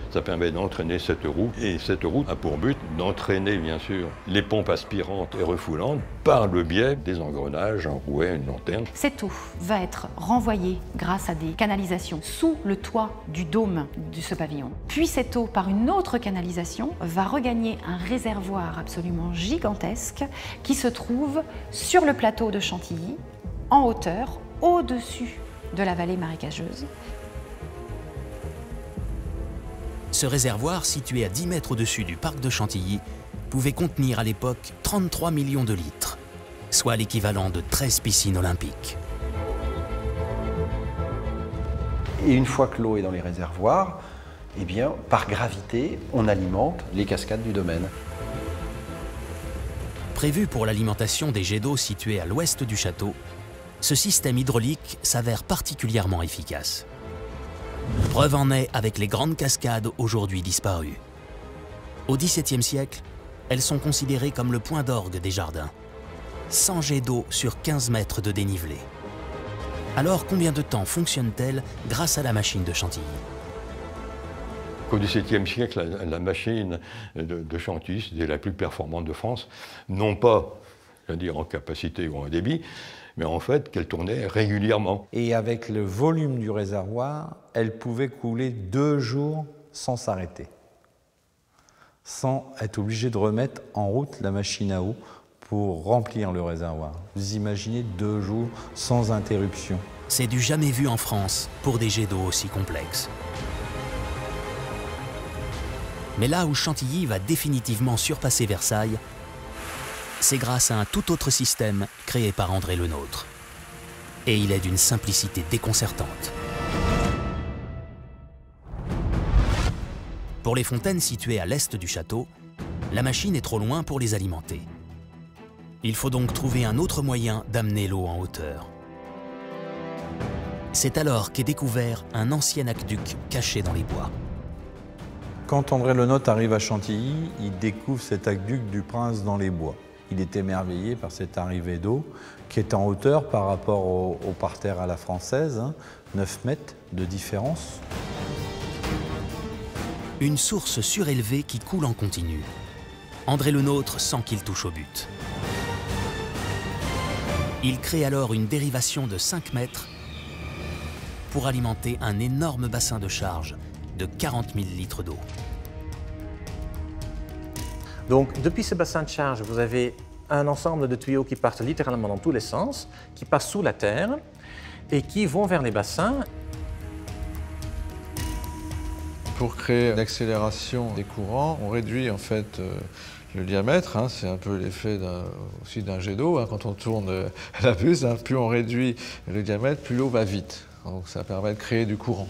Ça permet d'entraîner cette roue. Et cette roue a pour but d'entraîner, bien sûr, les pompes aspirantes et refoulantes par le biais des engrenages, un rouet, une lanterne. Cette eau va être renvoyée grâce à des canalisations sous le toit du dôme de ce pavillon. Puis cette eau, par une autre canalisation, va regagner un réservoir absolument gigantesque qui se trouve sur le plateau de Chantilly, en hauteur, au-dessus de la vallée marécageuse. Ce réservoir, situé à 10 mètres au-dessus du parc de Chantilly, pouvait contenir à l'époque 33 millions de litres, soit l'équivalent de 13 piscines olympiques. Et une fois que l'eau est dans les réservoirs, eh bien, par gravité, on alimente les cascades du domaine. Prévu pour l'alimentation des jets d'eau situés à l'ouest du château, ce système hydraulique s'avère particulièrement efficace. Preuve en est avec les grandes cascades aujourd'hui disparues. Au XVIIe siècle, elles sont considérées comme le point d'orgue des jardins. 100 jets d'eau sur 15 mètres de dénivelé. Alors combien de temps fonctionnent-elles grâce à la machine de Chantilly? Au XVIIe siècle, la machine de Chantilly, c'était la plus performante de France, non pas, c'est-à-dire en capacité ou en débit, mais en fait qu'elle tournait régulièrement. Et avec le volume du réservoir, elle pouvait couler 2 jours sans s'arrêter, sans être obligée de remettre en route la machine à eau pour remplir le réservoir. Vous imaginez 2 jours sans interruption. C'est du jamais vu en France pour des jets d'eau aussi complexes. Mais là où Chantilly va définitivement surpasser Versailles, c'est grâce à un tout autre système créé par André Le Nôtre. Et il est d'une simplicité déconcertante. Pour les fontaines situées à l'est du château, la machine est trop loin pour les alimenter. Il faut donc trouver un autre moyen d'amener l'eau en hauteur. C'est alors qu'est découvert un ancien aqueduc caché dans les bois. Quand André Le Nôtre arrive à Chantilly, il découvre cet aqueduc du Prince dans les bois. Il est émerveillé par cette arrivée d'eau qui est en hauteur par rapport au parterre à la française, 9 mètres de différence. Une source surélevée qui coule en continu. André Le Nôtre sent qu'il touche au but. Il crée alors une dérivation de 5 mètres pour alimenter un énorme bassin de charge de 40 000 litres d'eau. Donc, depuis ce bassin de charge, vous avez un ensemble de tuyaux qui partent littéralement dans tous les sens, qui passent sous la terre et qui vont vers les bassins. Pour créer une accélération des courants, on réduit en fait le diamètre. C'est un peu l'effet aussi d'un jet d'eau. Quand on tourne la buse, plus on réduit le diamètre, plus l'eau va vite. Donc ça permet de créer du courant.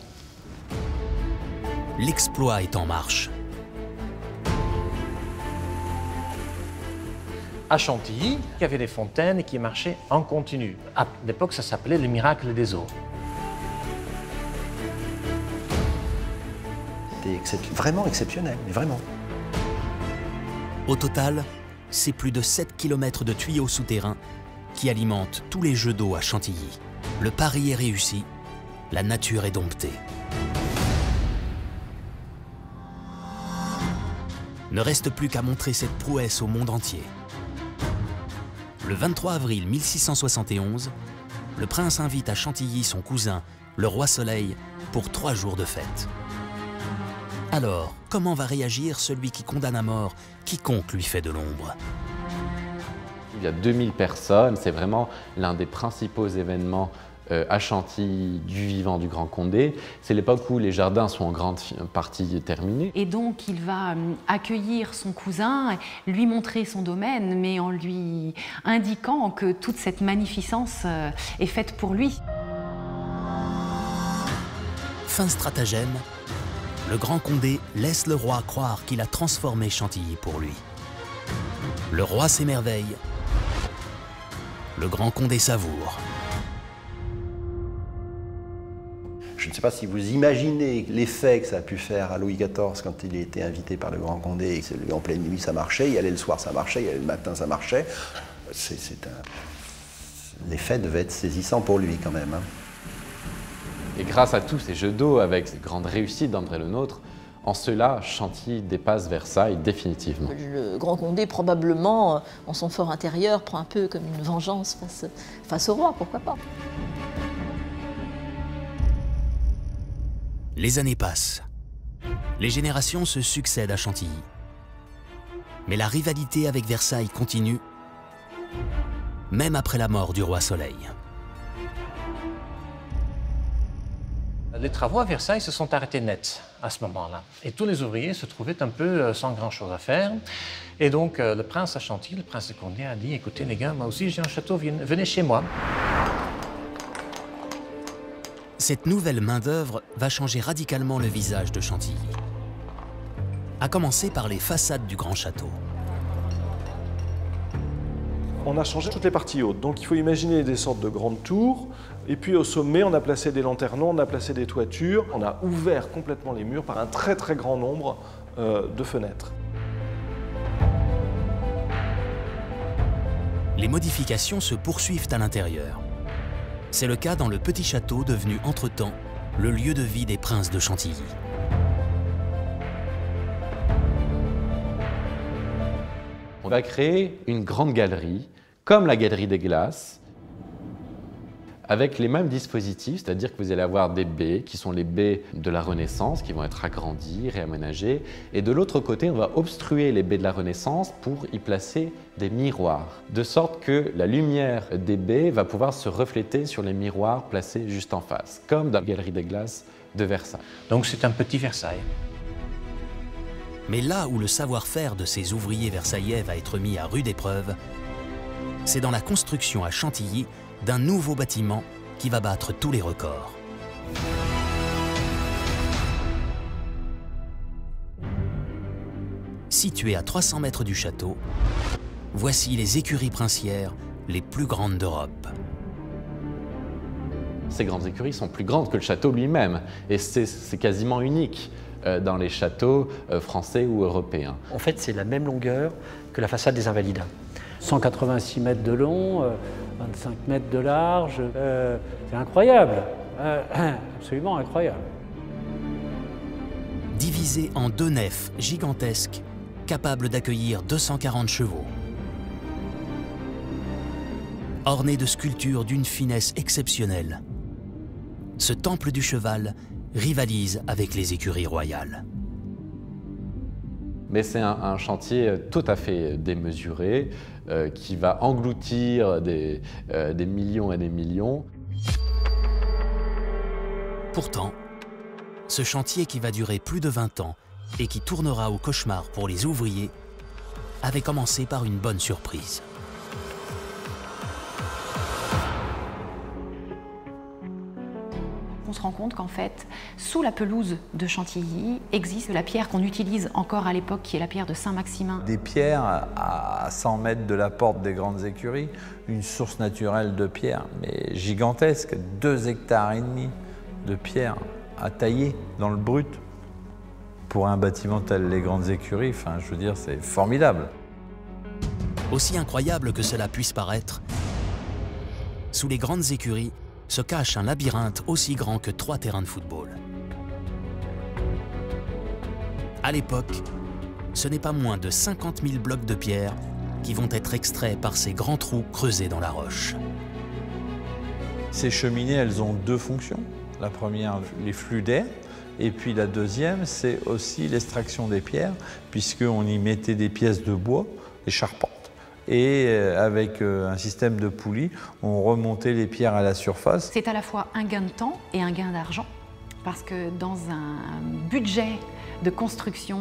L'exploit est en marche. À Chantilly, il y avait des fontaines qui marchaient en continu. À l'époque, ça s'appelait le miracle des eaux. C'était vraiment exceptionnel, mais vraiment. Au total, c'est plus de 7 km de tuyaux souterrains qui alimentent tous les jets d'eau à Chantilly. Le pari est réussi, la nature est domptée. Ne reste plus qu'à montrer cette prouesse au monde entier. Le 23 avril 1671, le prince invite à Chantilly son cousin, le roi Soleil, pour 3 jours de fête. Alors, comment va réagir celui qui condamne à mort quiconque lui fait de l'ombre? Il y a 2000 personnes, c'est vraiment l'un des principaux événements à Chantilly du vivant du Grand Condé. C'est l'époque où les jardins sont en grande partie terminés. Et donc il va accueillir son cousin, lui montrer son domaine, mais en lui indiquant que toute cette magnificence est faite pour lui. Fin stratagème, le Grand Condé laisse le roi croire qu'il a transformé Chantilly pour lui. Le roi s'émerveille, le Grand Condé savoure. Je ne sais pas si vous imaginez l'effet que ça a pu faire à Louis XIV quand il a été invité par le Grand Condé, et que en pleine nuit ça marchait, y aller le soir ça marchait, y aller le matin ça marchait. L'effet devait être saisissant pour lui quand même. Hein. Et grâce à tous ces jeux d'eau, avec ces grandes réussites d'André Le Nôtre, en cela, Chantilly dépasse Versailles définitivement. Le Grand Condé, probablement, en son fort intérieur, prend un peu comme une vengeance face au roi, pourquoi pas. Les années passent. Les générations se succèdent à Chantilly. Mais la rivalité avec Versailles continue, même après la mort du roi Soleil. Les travaux à Versailles se sont arrêtés net à ce moment-là. Et tous les ouvriers se trouvaient un peu sans grand-chose à faire. Et donc le prince à Chantilly, le prince de Condé, a dit « Écoutez les gars, moi aussi j'ai un château, venez chez moi ». Cette nouvelle main-d'œuvre va changer radicalement le visage de Chantilly. À commencer par les façades du grand château. On a changé toutes les parties hautes, donc il faut imaginer des sortes de grandes tours, et puis au sommet on a placé des lanternons, on a placé des toitures, on a ouvert complètement les murs par un très très grand nombre de fenêtres. Les modifications se poursuivent à l'intérieur. C'est le cas dans le petit château devenu entre-temps le lieu de vie des princes de Chantilly. On va créer une grande galerie, comme la Galerie des Glaces, avec les mêmes dispositifs, c'est-à-dire que vous allez avoir des baies, qui sont les baies de la Renaissance, qui vont être agrandies, réaménagées, et de l'autre côté, on va obstruer les baies de la Renaissance pour y placer des miroirs, de sorte que la lumière des baies va pouvoir se refléter sur les miroirs placés juste en face, comme dans la Galerie des Glaces de Versailles. Donc c'est un petit Versailles. Mais là où le savoir-faire de ces ouvriers versaillais va être mis à rude épreuve, c'est dans la construction à Chantilly d'un nouveau bâtiment qui va battre tous les records. Situé à 300 mètres du château, voici les écuries princières les plus grandes d'Europe. Ces grandes écuries sont plus grandes que le château lui-même, et c'est quasiment unique dans les châteaux français ou européens. En fait, c'est la même longueur que la façade des Invalides. 186 mètres de long, 25 mètres de large, c'est incroyable, absolument incroyable. Divisé en deux nefs gigantesques, capables d'accueillir 240 chevaux. Orné de sculptures d'une finesse exceptionnelle, ce temple du cheval rivalise avec les écuries royales. Mais c'est un chantier tout à fait démesuré qui va engloutir des millions et des millions. Pourtant, ce chantier qui va durer plus de 20 ans et qui tournera au cauchemar pour les ouvriers avait commencé par une bonne surprise. On se rend compte qu'en fait, sous la pelouse de Chantilly, existe la pierre qu'on utilise encore à l'époque, qui est la pierre de Saint-Maximin. Des pierres à 100 mètres de la porte des grandes écuries, une source naturelle de pierre, mais gigantesque, 2,5 hectares de pierre à tailler dans le brut. Pour un bâtiment tel les grandes écuries, enfin, je veux dire, c'est formidable. Aussi incroyable que cela puisse paraître, sous les grandes écuries, se cache un labyrinthe aussi grand que 3 terrains de football. À l'époque, ce n'est pas moins de 50 000 blocs de pierre qui vont être extraits par ces grands trous creusés dans la roche. Ces cheminées, elles ont deux fonctions. La première, les flux d'air, et puis la deuxième, c'est aussi l'extraction des pierres, puisqu'on y mettait des pièces de bois, des charpentes. Et avec un système de poulies, on remontait les pierres à la surface. C'est à la fois un gain de temps et un gain d'argent, parce que dans un budget de construction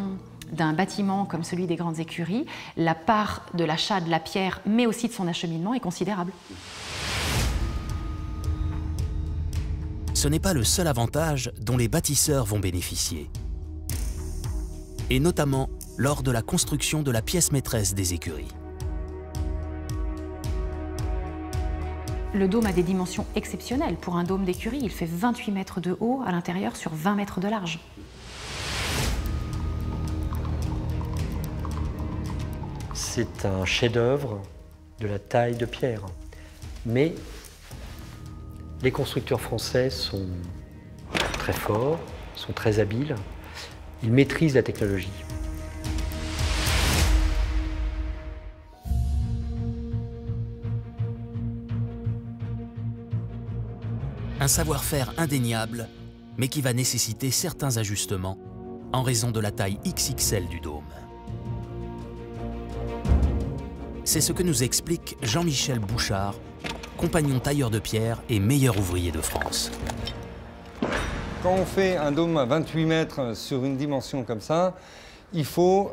d'un bâtiment comme celui des grandes écuries, la part de l'achat de la pierre, mais aussi de son acheminement, est considérable. Ce n'est pas le seul avantage dont les bâtisseurs vont bénéficier, et notamment lors de la construction de la pièce maîtresse des écuries. Le dôme a des dimensions exceptionnelles. Pour un dôme d'écurie, il fait 28 mètres de haut à l'intérieur sur 20 mètres de large. C'est un chef-d'œuvre de la taille de Pierre. Mais les constructeurs français sont très forts, sont très habiles. Ils maîtrisent la technologie. Un savoir-faire indéniable, mais qui va nécessiter certains ajustements en raison de la taille XXL du dôme. C'est ce que nous explique Jean-Michel Bouchard, compagnon tailleur de pierre et meilleur ouvrier de France. Quand on fait un dôme à 28 mètres sur une dimension comme ça, il faut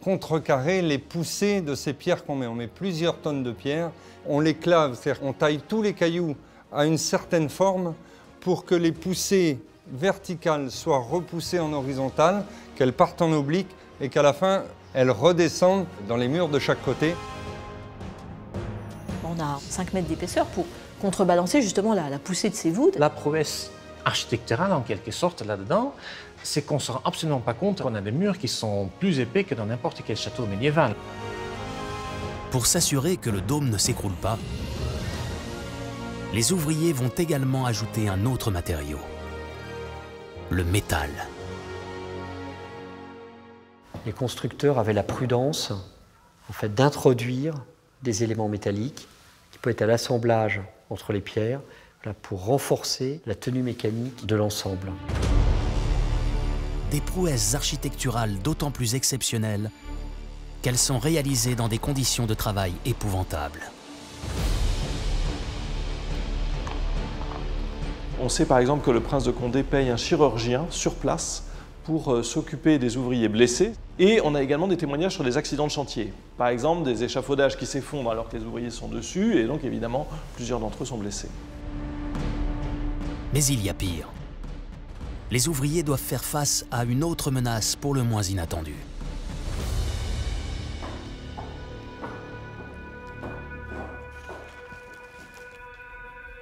contrecarrer les poussées de ces pierres qu'on met. On met plusieurs tonnes de pierres, on les clave, c'est-à-dire qu'on taille tous les cailloux à une certaine forme pour que les poussées verticales soient repoussées en horizontale, qu'elles partent en oblique et qu'à la fin, elles redescendent dans les murs de chaque côté. On a 5 mètres d'épaisseur pour contrebalancer justement la poussée de ces voûtes. La prouesse architecturale, en quelque sorte, là-dedans, c'est qu'on ne se rend absolument pas compte qu'on a des murs qui sont plus épais que dans n'importe quel château médiéval. Pour s'assurer que le dôme ne s'écroule pas, les ouvriers vont également ajouter un autre matériau, le métal. Les constructeurs avaient la prudence en fait, d'introduire des éléments métalliques qui pouvaient être à l'assemblage entre les pierres pour renforcer la tenue mécanique de l'ensemble. Des prouesses architecturales d'autant plus exceptionnelles qu'elles sont réalisées dans des conditions de travail épouvantables. On sait par exemple que le prince de Condé paye un chirurgien sur place pour s'occuper des ouvriers blessés. Et on a également des témoignages sur des accidents de chantier. Par exemple, des échafaudages qui s'effondrent alors que les ouvriers sont dessus, et donc évidemment, plusieurs d'entre eux sont blessés. Mais il y a pire. Les ouvriers doivent faire face à une autre menace pour le moins inattendue.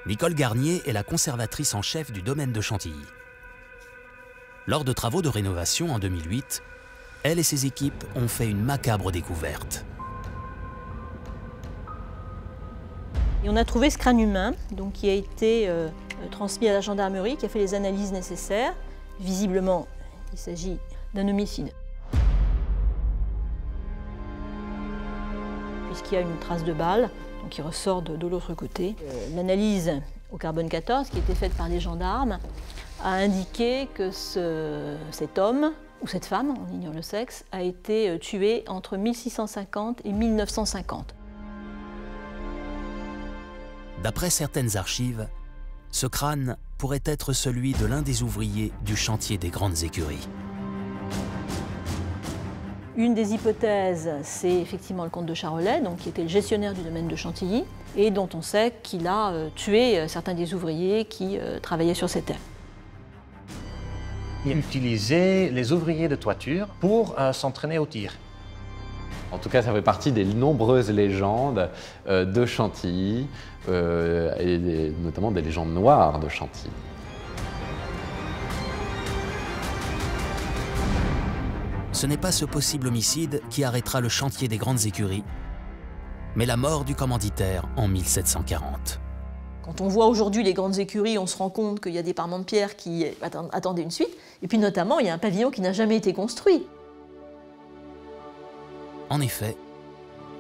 Nicole Garnier est la conservatrice en chef du domaine de Chantilly. Lors de travaux de rénovation en 2008, elle et ses équipes ont fait une macabre découverte. Et on a trouvé ce crâne humain donc, qui a été transmis à la gendarmerie, qui a fait les analyses nécessaires. Visiblement, il s'agit d'un homicide. Puisqu'il y a une trace de balle donc, qui ressort de l'autre côté. L'analyse au carbone 14 qui a été faite par les gendarmes a indiqué que cet homme, ou cette femme, on ignore le sexe, a été tué entre 1650 et 1950. D'après certaines archives, ce crâne pourrait être celui de l'un des ouvriers du chantier des Grandes Écuries. Une des hypothèses, c'est effectivement le comte de Charolais, donc, qui était le gestionnaire du domaine de Chantilly, et dont on sait qu'il a tué certains des ouvriers qui travaillaient sur ces terres. Il utilisait les ouvriers de toiture pour s'entraîner au tir. En tout cas, ça fait partie des nombreuses légendes de Chantilly, et notamment des légendes noires de Chantilly. Ce n'est pas ce possible homicide qui arrêtera le chantier des Grandes Écuries, mais la mort du commanditaire en 1740. Quand on voit aujourd'hui les Grandes Écuries, on se rend compte qu'il y a des parements de pierre qui attendaient une suite, et puis notamment, il y a un pavillon qui n'a jamais été construit. En effet,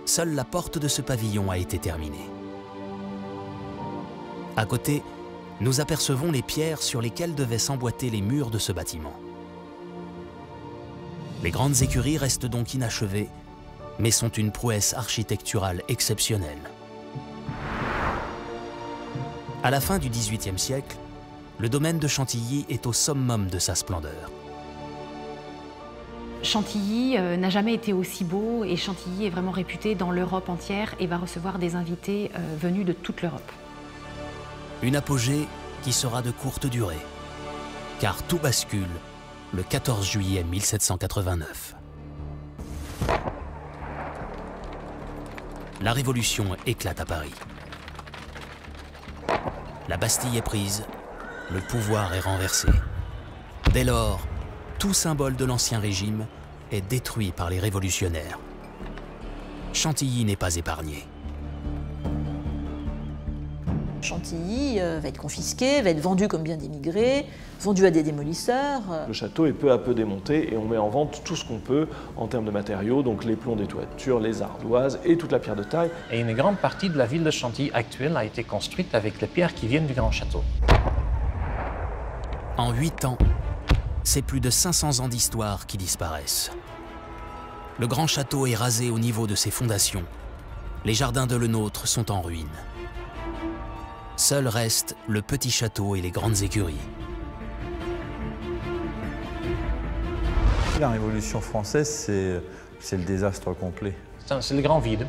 seule la porte de ce pavillon a été terminée. À côté, nous apercevons les pierres sur lesquelles devaient s'emboîter les murs de ce bâtiment. Les Grandes Écuries restent donc inachevées, mais sont une prouesse architecturale exceptionnelle. À la fin du XVIIIe siècle, le domaine de Chantilly est au summum de sa splendeur. Chantilly n'a jamais été aussi beau et Chantilly est vraiment réputé dans l'Europe entière et va recevoir des invités venus de toute l'Europe. Une apogée qui sera de courte durée, car tout bascule le 14 juillet 1789. La Révolution éclate à Paris. La Bastille est prise, le pouvoir est renversé. Dès lors, tout symbole de l'Ancien Régime est détruit par les révolutionnaires. Chantilly n'est pas épargné. Chantilly va être confisqué, va être vendu comme bien d'émigrés, vendu à des démolisseurs. Le château est peu à peu démonté et on met en vente tout ce qu'on peut en termes de matériaux, donc les plombs des toitures, les ardoises et toute la pierre de taille. Et une grande partie de la ville de Chantilly actuelle a été construite avec les pierres qui viennent du Grand Château. En 8 ans, c'est plus de 500 ans d'histoire qui disparaissent. Le Grand Château est rasé au niveau de ses fondations. Les jardins de Lenôtre sont en ruine. Seul reste le petit château et les grandes écuries. La Révolution française, c'est le désastre complet. C'est le grand vide.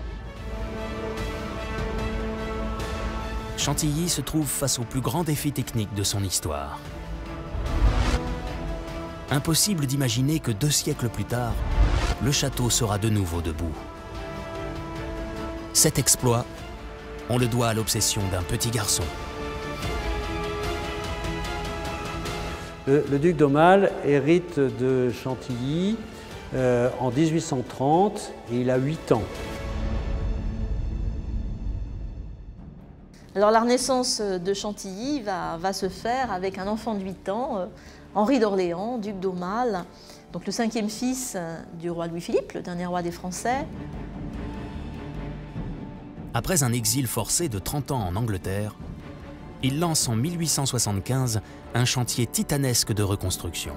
Chantilly se trouve face au plus grand défi technique de son histoire. Impossible d'imaginer que 2 siècles plus tard, le château sera de nouveau debout. Cet exploit, on le doit à l'obsession d'un petit garçon. Le duc d'Aumale hérite de Chantilly en 1830 et il a 8 ans. Alors la renaissance de Chantilly va se faire avec un enfant de 8 ans, Henri d'Orléans, duc d'Aumale, donc le 5e fils du roi Louis-Philippe, le dernier roi des Français. Après un exil forcé de 30 ans en Angleterre, il lance en 1875 un chantier titanesque de reconstruction.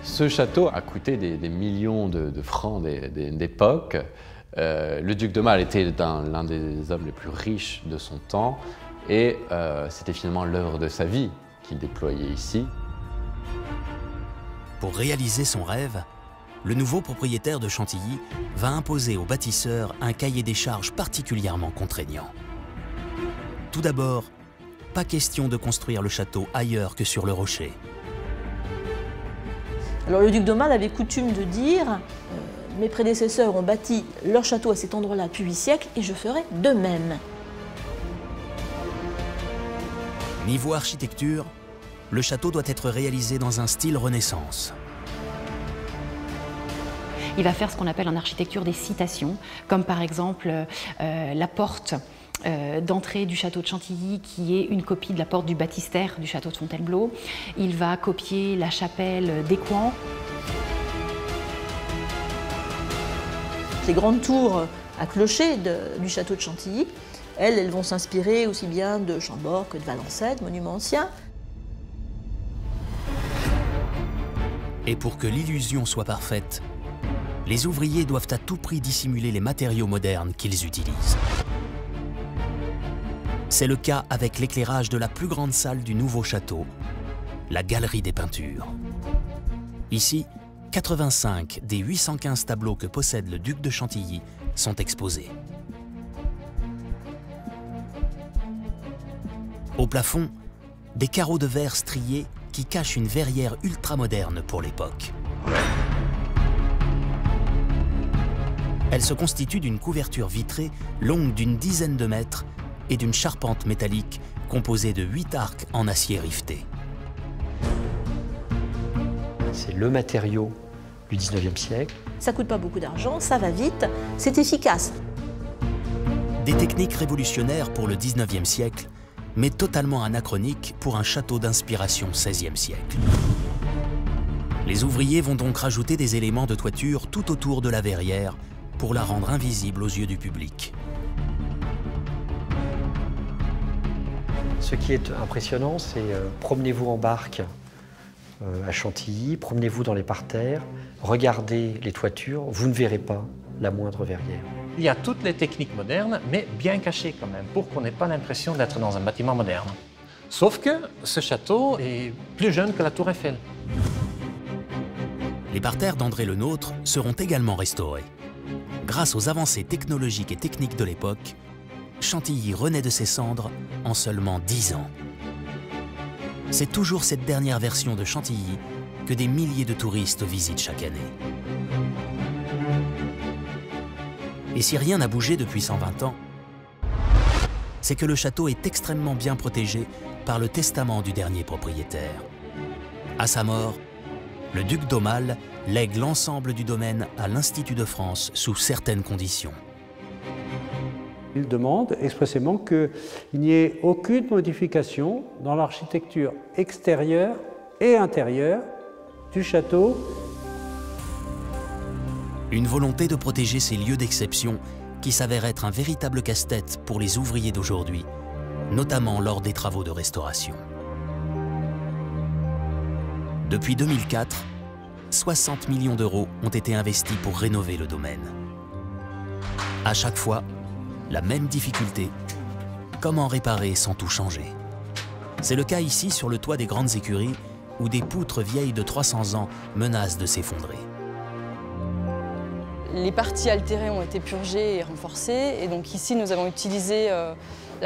Ce château a coûté des millions de francs d'époque. Le duc d'Aumale était l'un des hommes les plus riches de son temps et c'était finalement l'œuvre de sa vie qu'il déployait ici. Pour réaliser son rêve, le nouveau propriétaire de Chantilly va imposer aux bâtisseurs un cahier des charges particulièrement contraignant. Tout d'abord, pas question de construire le château ailleurs que sur le rocher. Alors le duc d'Aumale avait coutume de dire mes prédécesseurs ont bâti leur château à cet endroit-là depuis 8 siècles et je ferai de même. Niveau architecture, le château doit être réalisé dans un style Renaissance. Il va faire ce qu'on appelle en architecture des citations, comme par exemple la porte d'entrée du château de Chantilly, qui est une copie de la porte du baptistère du château de Fontainebleau. Il va copier la chapelle d'Écouen. Les grandes tours à clocher du château de Chantilly, elles vont s'inspirer aussi bien de Chambord que de Valençay, de monuments anciens. Et pour que l'illusion soit parfaite, les ouvriers doivent à tout prix dissimuler les matériaux modernes qu'ils utilisent. C'est le cas avec l'éclairage de la plus grande salle du nouveau château, la Galerie des Peintures. Ici, 85 des 815 tableaux que possède le duc de Chantilly sont exposés. Au plafond, des carreaux de verre striés qui cachent une verrière ultramoderne pour l'époque. Elle se constitue d'une couverture vitrée longue d'une dizaine de mètres et d'une charpente métallique composée de 8 arcs en acier riveté. C'est le matériau du 19e siècle. Ça coûte pas beaucoup d'argent, ça va vite, c'est efficace. Des techniques révolutionnaires pour le 19e siècle, mais totalement anachroniques pour un château d'inspiration 16e siècle. Les ouvriers vont donc rajouter des éléments de toiture tout autour de la verrière pour la rendre invisible aux yeux du public. Ce qui est impressionnant, c'est promenez-vous en barque à Chantilly, promenez-vous dans les parterres, regardez les toitures, vous ne verrez pas la moindre verrière. Il y a toutes les techniques modernes, mais bien cachées quand même, pour qu'on n'ait pas l'impression d'être dans un bâtiment moderne. Sauf que ce château est plus jeune que la Tour Eiffel. Les parterres d'André Le Nôtre seront également restaurés. Grâce aux avancées technologiques et techniques de l'époque, Chantilly renaît de ses cendres en seulement 10 ans. C'est toujours cette dernière version de Chantilly que des milliers de touristes visitent chaque année. Et si rien n'a bougé depuis 120 ans, c'est que le château est extrêmement bien protégé par le testament du dernier propriétaire. À sa mort, le duc d'Aumale lègue l'ensemble du domaine à l'Institut de France sous certaines conditions. Il demande expressément qu'il n'y ait aucune modification dans l'architecture extérieure et intérieure du château. Une volonté de protéger ces lieux d'exception qui s'avère être un véritable casse-tête pour les ouvriers d'aujourd'hui, notamment lors des travaux de restauration. Depuis 2004, 60 millions d'euros ont été investis pour rénover le domaine. À chaque fois, la même difficulté, comment réparer sans tout changer? C'est le cas ici sur le toit des grandes écuries où des poutres vieilles de 300 ans menacent de s'effondrer. Les parties altérées ont été purgées et renforcées, et donc ici nous avons utilisé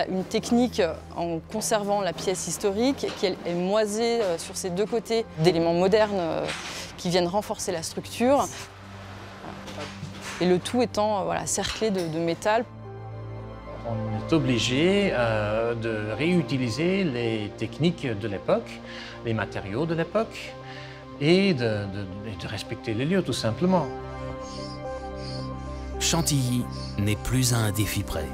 une technique en conservant la pièce historique qui est moisée sur ses deux côtés d'éléments modernes qui viennent renforcer la structure, et le tout étant cerclé de métal. On est obligé de réutiliser les techniques de l'époque, les matériaux de l'époque, et de respecter les lieux tout simplement. Chantilly n'est plus à un défi près.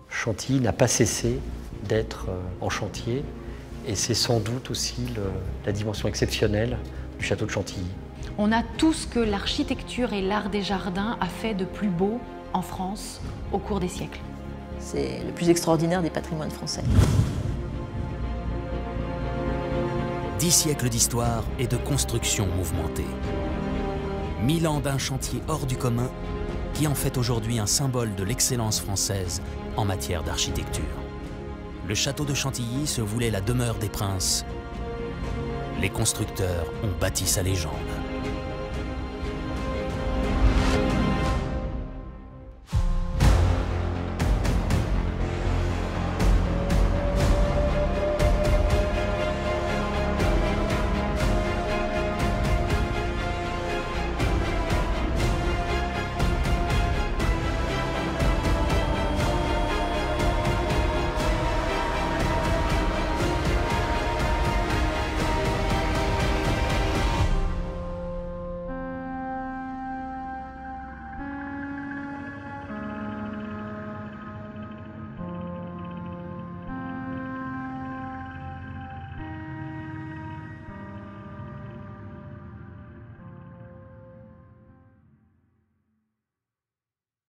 Chantilly n'a pas cessé d'être en chantier, et c'est sans doute aussi la dimension exceptionnelle du château de Chantilly. On a tout ce que l'architecture et l'art des jardins a fait de plus beau en France au cours des siècles. C'est le plus extraordinaire des patrimoines français. 10 siècles d'histoire et de construction mouvementée. 1000 ans d'un chantier hors du commun qui en fait aujourd'hui un symbole de l'excellence française en matière d'architecture. Le château de Chantilly se voulait la demeure des princes. Les constructeurs ont bâti sa légende.